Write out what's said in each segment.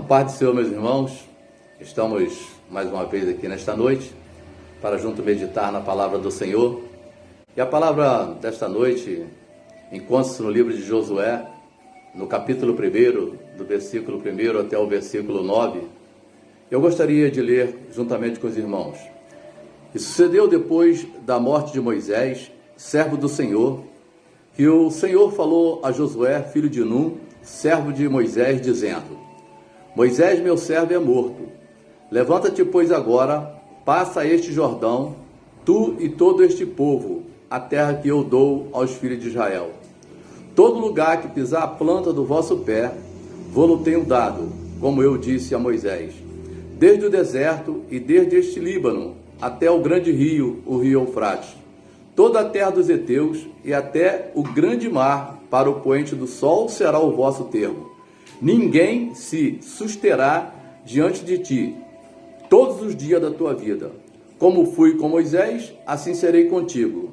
paz do Senhor, meus irmãos, estamos mais uma vez aqui nesta noite para junto meditar na palavra do Senhor. E a palavra desta noite encontra-se no livro de Josué, no capítulo 1, do versículo 1 até o versículo 9. Eu gostaria de ler juntamente com os irmãos. E sucedeu depois da morte de Moisés, servo do Senhor, que o Senhor falou a Josué, filho de Num, servo de Moisés, dizendo: Moisés, meu servo, é morto. Levanta-te, pois, agora, passa este Jordão, tu e todo este povo, a terra que eu dou aos filhos de Israel. Todo lugar que pisar a planta do vosso pé, vou-lo tenho dado, como eu disse a Moisés, desde o deserto e desde este Líbano, até o grande rio, o rio Eufrates, toda a terra dos heteus e até o grande mar, para o poente do sol será o vosso termo. Ninguém se susterá diante de ti todos os dias da tua vida. Como fui com Moisés, assim serei contigo.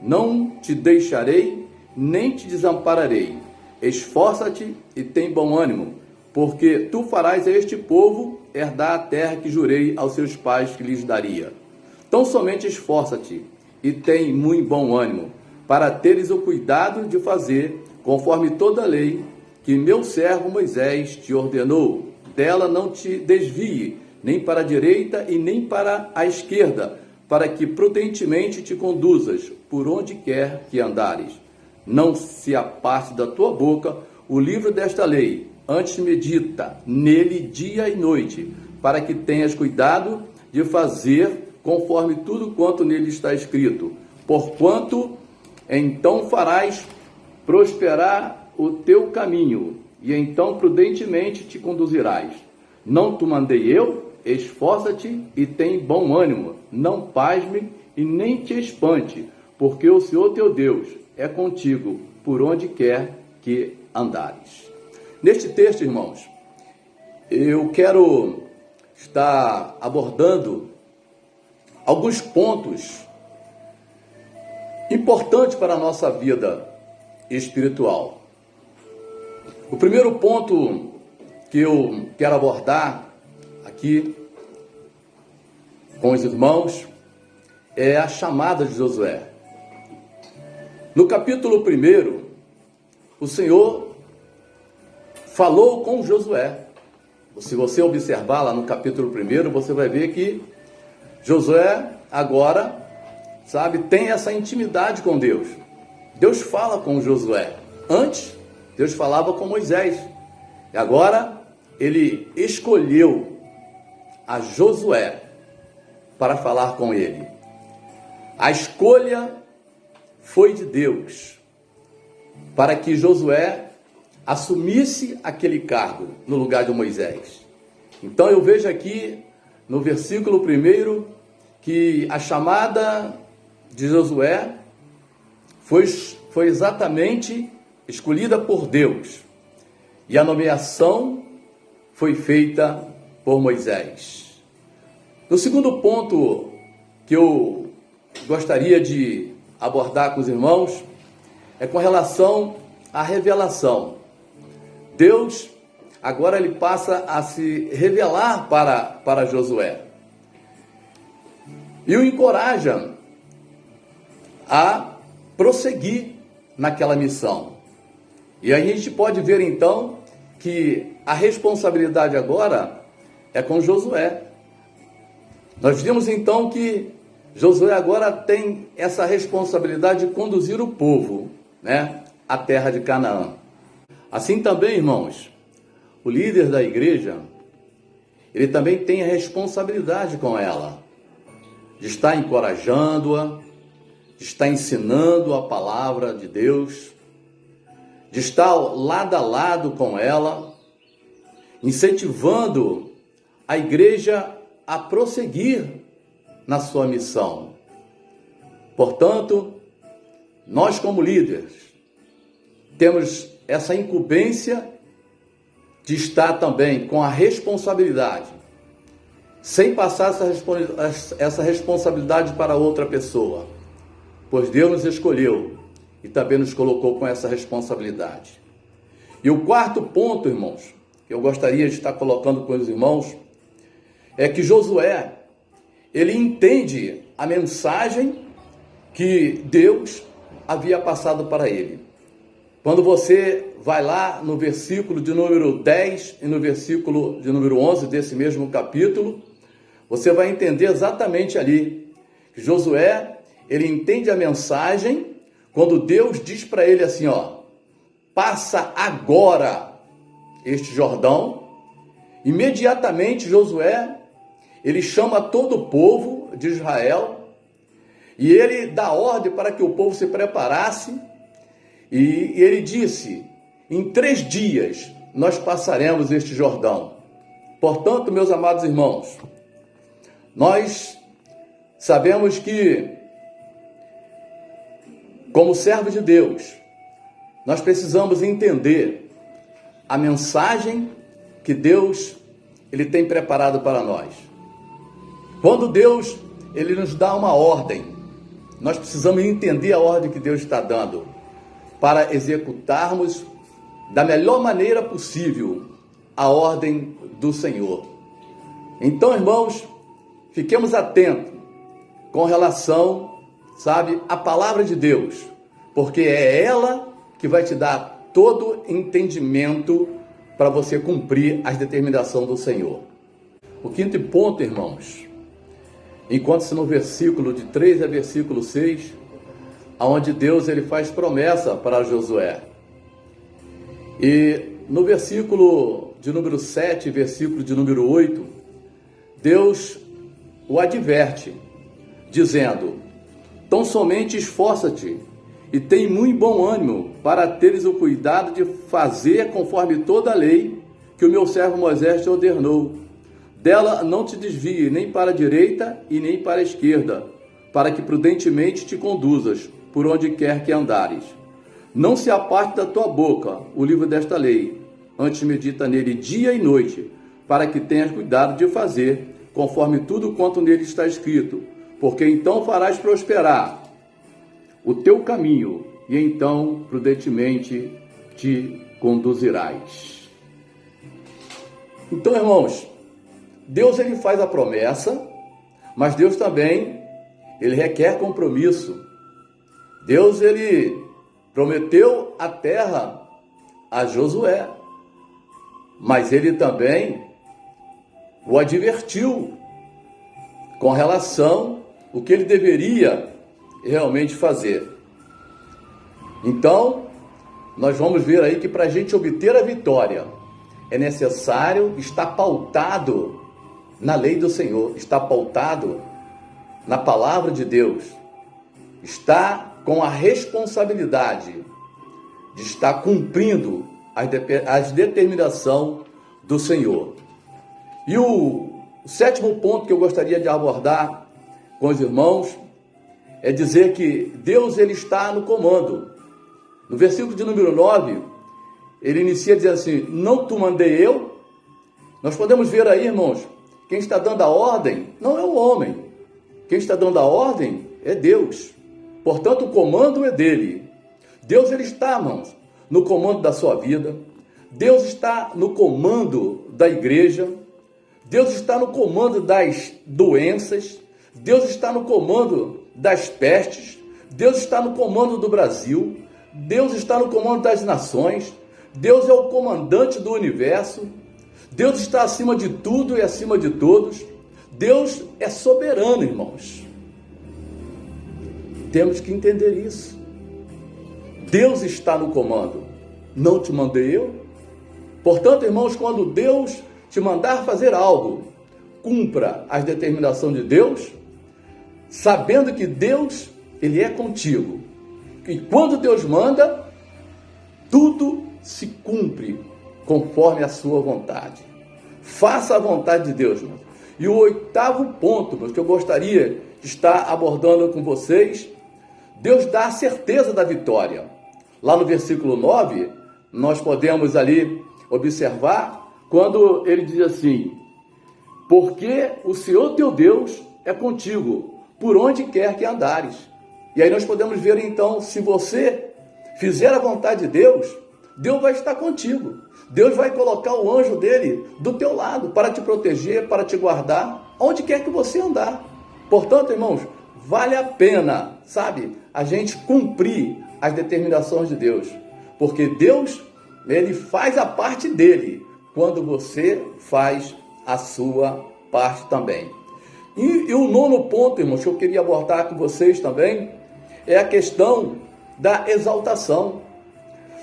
Não te deixarei, nem te desampararei. Esforça-te e tem bom ânimo, porque tu farás a este povo herdar a terra que jurei aos seus pais que lhes daria. Então somente esforça-te e tem muito bom ânimo, para teres o cuidado de fazer conforme toda a lei que meu servo Moisés te ordenou. Dela não te desvie, nem para a direita e nem para a esquerda, para que prudentemente te conduzas por onde quer que andares. Não se aparte da tua boca o livro desta lei, antes medita nele dia e noite, para que tenhas cuidado de fazer conforme tudo quanto nele está escrito. Porquanto então farás prosperar o teu caminho, e então prudentemente te conduzirás. Não te mandei eu? Esforça-te e tem bom ânimo, não pasme e nem te espante, porque o Senhor teu Deus é contigo por onde quer que andares. Neste texto, irmãos, eu quero estar abordando alguns pontos importantes para a nossa vida espiritual. O primeiro ponto que eu quero abordar aqui com os irmãos é a chamada de Josué. No capítulo 1, o Senhor falou com Josué. Se você observar lá no capítulo 1, você vai ver que Josué agora, tem essa intimidade com Deus. Deus fala com Josué. Antes, Deus falava com Moisés. E agora, ele escolheu a Josué para falar com ele. A escolha foi de Deus para que Josué assumisse aquele cargo no lugar de Moisés. Então eu vejo aqui no versículo 1 que a chamada de Josué foi exatamente escolhida por Deus e a nomeação foi feita por Moisés. No segundo ponto que eu gostaria de abordar com os irmãos é com relação à revelação. Deus agora ele passa a se revelar para Josué e o encoraja a prosseguir naquela missão. E aí a gente pode ver então que a responsabilidade agora é com Josué. Nós vimos então que Josué agora tem essa responsabilidade de conduzir o povo, à terra de Canaã. Assim também, irmãos, o líder da igreja, ele também tem a responsabilidade com ela, de estar encorajando-a, de estar ensinando a palavra de Deus, de estar lado a lado com ela, incentivando a igreja a prosseguir na sua missão. Portanto, nós como líderes temos essa incumbência de estar também com a responsabilidade, sem passar essa responsabilidade para outra pessoa, pois Deus nos escolheu e também nos colocou com essa responsabilidade. E o quarto ponto, irmãos, que eu gostaria de estar colocando com os irmãos é que Josué, ele entende a mensagem que Deus havia passado para ele. Quando você vai lá no versículo de número 10 e no versículo de número 11 desse mesmo capítulo, você vai entender exatamente ali que Josué, ele entende a mensagem quando Deus diz para ele assim, ó, passa agora este Jordão. Imediatamente Josué, ele chama todo o povo de Israel e ele dá ordem para que o povo se preparasse e ele disse, em 3 dias nós passaremos este Jordão. Portanto, meus amados irmãos, nós sabemos que, como servos de Deus, nós precisamos entender a mensagem que Deus ele tem preparado para nós. Quando Deus ele nos dá uma ordem, nós precisamos entender a ordem que Deus está dando para executarmos da melhor maneira possível a ordem do Senhor. Então, irmãos, fiquemos atentos com relação, à palavra de Deus, porque é ela que vai te dar todo entendimento para você cumprir as determinações do Senhor. O 5º ponto, irmãos, encontra-se no versículo de 3 a versículo 6, onde Deus ele faz promessa para Josué. E no versículo de número 7, versículo de número 8, Deus o adverte, dizendo, tão somente esforça-te e tem muito bom ânimo para teres o cuidado de fazer conforme toda a lei que o meu servo Moisés te ordenou. Dela não te desvie nem para a direita e nem para a esquerda, para que prudentemente te conduzas por onde quer que andares. Não se aparte da tua boca o livro desta lei, antes medita nele dia e noite, para que tenhas cuidado de fazer conforme tudo quanto nele está escrito, porque então farás prosperar o teu caminho e então prudentemente te conduzirás. Então, irmãos, Deus ele faz a promessa, mas Deus também ele requer compromisso. Deus ele prometeu a terra a Josué, mas ele também o advertiu com relação ao que ele deveria realmente fazer. Então, nós vamos ver aí que para a gente obter a vitória, é necessário estar pautado na lei do Senhor, estar pautado na palavra de Deus, estar com a responsabilidade de estar cumprindo as determinações do Senhor. E o 7º ponto que eu gostaria de abordar com os irmãos é dizer que Deus ele está no comando. No versículo de número 9, ele inicia dizendo assim, não te mandei eu? Nós podemos ver aí, irmãos, quem está dando a ordem não é o homem. Quem está dando a ordem é Deus. Portanto, o comando é dele. Deus ele está, irmãos, no comando da sua vida. Deus está no comando da igreja. Deus está no comando das doenças. Deus está no comando das pestes. Deus está no comando do Brasil. Deus está no comando das nações. Deus é o comandante do universo. Deus está acima de tudo e acima de todos. Deus é soberano, irmãos. Temos que entender isso. Deus está no comando. Não te mandei eu? Portanto, irmãos, quando Deus te mandar fazer algo, cumpra as determinações de Deus, sabendo que Deus, ele é contigo. E quando Deus manda, tudo se cumpre conforme a sua vontade. Faça a vontade de Deus, irmãos. E o 8º ponto, que eu gostaria de estar abordando com vocês, Deus dá a certeza da vitória. Lá no versículo 9, nós podemos ali observar quando ele diz assim, porque o Senhor teu Deus é contigo, por onde quer que andares. E aí nós podemos ver então, se você fizer a vontade de Deus, Deus vai estar contigo. Deus vai colocar o anjo dele do teu lado para te proteger, para te guardar, onde quer que você andar. Portanto, irmãos, vale a pena, sabe, a gente cumprir as determinações de Deus. Porque Deus, ele faz a parte dele quando você faz a sua parte também. E o nono ponto, irmãos, que eu queria abordar com vocês também, é a questão da exaltação.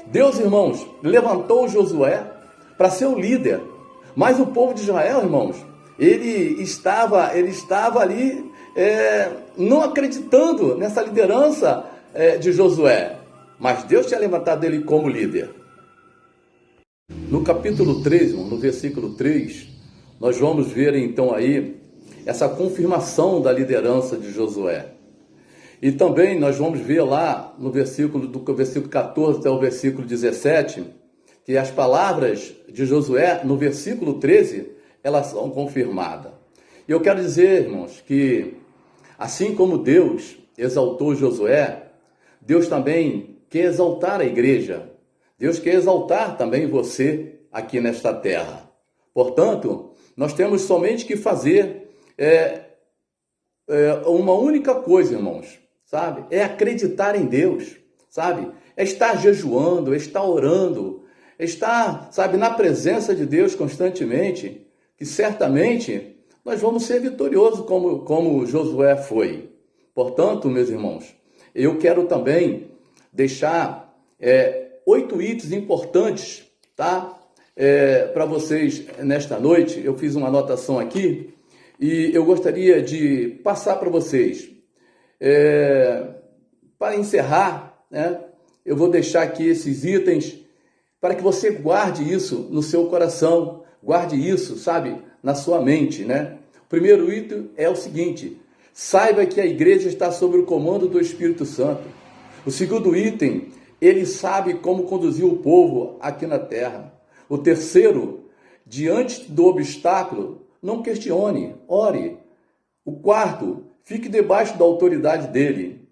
Deus, irmãos, levantou Josué para ser o líder, mas o povo de Israel, irmãos, ele estava ali não acreditando nessa liderança de Josué, mas Deus tinha levantado ele como líder. No capítulo 3, irmão, no versículo 3, nós vamos ver então aí essa confirmação da liderança de Josué. E também nós vamos ver lá no versículo 14 até o versículo 17, que as palavras de Josué no versículo 13, elas são confirmadas. E eu quero dizer, irmãos, que assim como Deus exaltou Josué, Deus também quer exaltar a igreja. Deus quer exaltar também você aqui nesta terra. Portanto, nós temos somente que fazer uma única coisa, irmãos, sabe? É acreditar em Deus, sabe? É estar jejuando, é estar orando, é estar, sabe, na presença de Deus constantemente, que certamente nós vamos ser vitoriosos como Josué foi. Portanto, meus irmãos, eu quero também deixar 8 itens importantes, tá? Para vocês nesta noite. Eu fiz uma anotação aqui e eu gostaria de passar para vocês. Para encerrar, né, eu vou deixar aqui esses itens para que você guarde isso no seu coração, guarde isso, sabe, na sua mente, né? O primeiro item é o seguinte: saiba que a igreja está sob o comando do Espírito Santo. O segundo item, ele sabe como conduzir o povo aqui na terra. O terceiro, diante do obstáculo, não questione, ore. O quarto, fique debaixo da autoridade dele.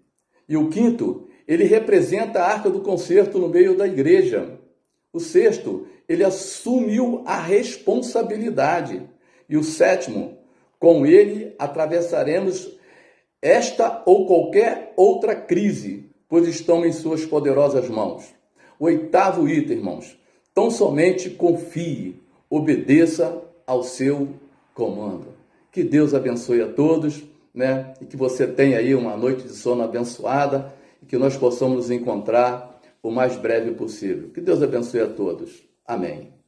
E o quinto, ele representa a arca do concerto no meio da igreja. O sexto, ele assumiu a responsabilidade. E o sétimo, com ele atravessaremos esta ou qualquer outra crise, pois estão em suas poderosas mãos. O oitavo item, irmãos, tão somente confie, obedeça ao seu comando. Que Deus abençoe a todos, né? E que você tenha aí uma noite de sono abençoada e que nós possamos nos encontrar o mais breve possível. Que Deus abençoe a todos. Amém.